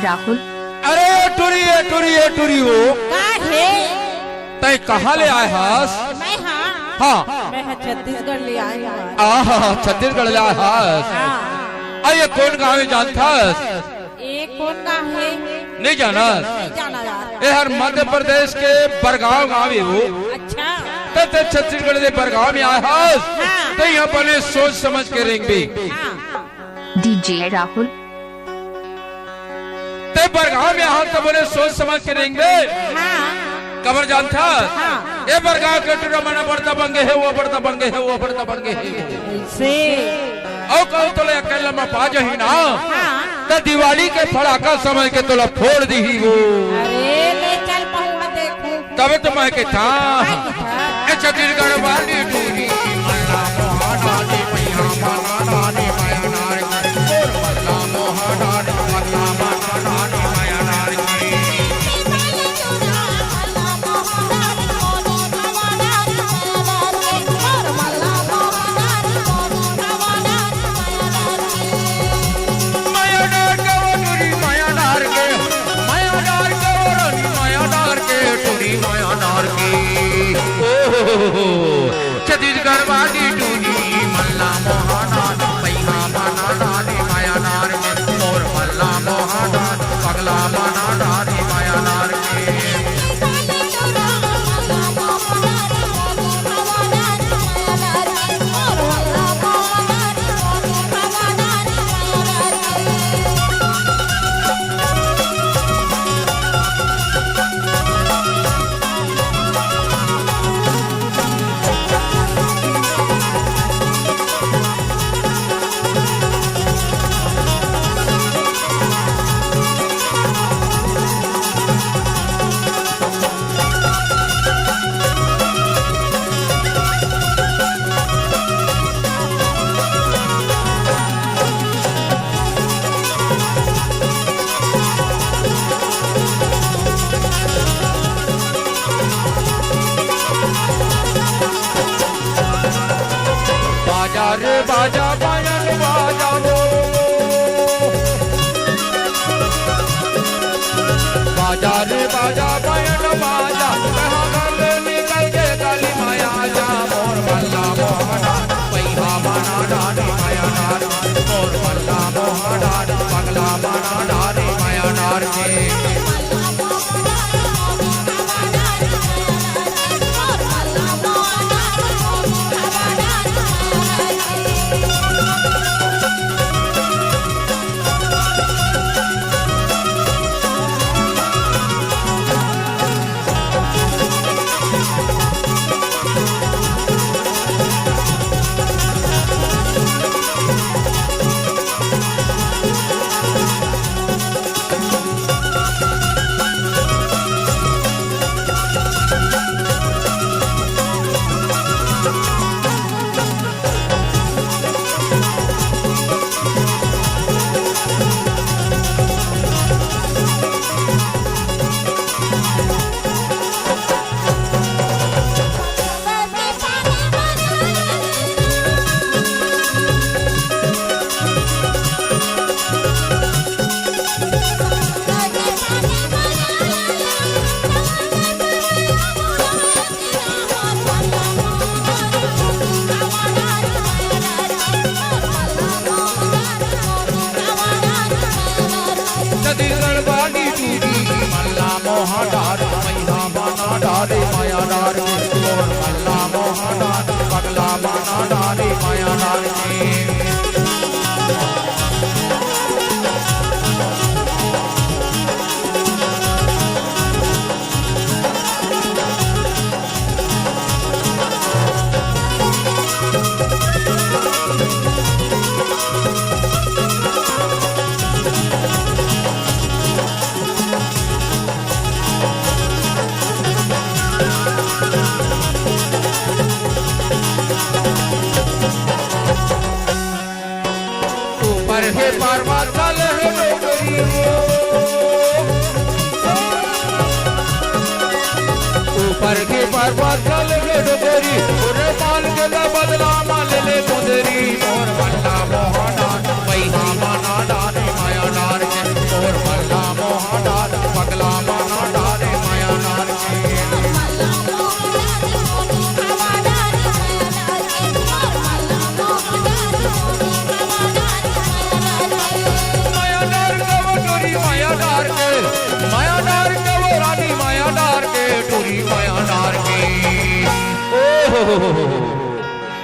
राहुल। अरे टुरिए टुरिए टुरियो तय कहाँ ले आए हास? मैं हाँ मैं छत्तीसगढ़ ले आई हूँ। आहा छत्तीसगढ़ ले आए हास। ये कौन गाँव है जानथास? ये कौन गाँव है? नहीं जाना? नहीं जाना यार। ये हर मध्य प्रदेश के बरगांव गाँव है वो। अच्छा तो छत्तीसगढ़ के बरगांव में आए हास। तो यहाँ पर सोच समझ के रहेंगे। डीजे राहुल। ते बरगांव में आए तो बोले सोच समझ के रहेंगे। कबर जानता? ये बरगांव के टूरा मना बढ़ता बंगे है वो बढ़ता बंगे है वो बढ़ता बंगे है। से और कहो तो ले अकेला में पा जाही ना। तो दिवाली के फड़ाका समझ के तो फोड़ दी ही वो। अरे ले चल पहुँच देखो। तब तो मैं के था छत्तीसगढ़ वाली टूरी मल्ला मोहनानी मैया मानानी माया नारी और मल्ला मोहनानी मल्ला मानानी माया नारी। छत्तीसगढ़ वाली टूरी मल्ला मोहनानी मैया मानानी माया नारी और मल्ला मोहनानी पगला मानानी माया नारी। रे बाजा बाजन बाजा वो बाजा रे बाजा बाजन बाजा कहाँ गले निकल के गली माया जा मोर मल्ला मोहना पैहा माना डाली माया नार मोर मल्ला मोहना पगला माना डाली माया नार के। ऊपर है पर्वत तल ऊपर के पर्वत चल के डोरी पूरे पाल के बदला माल ले कुंदरी मोर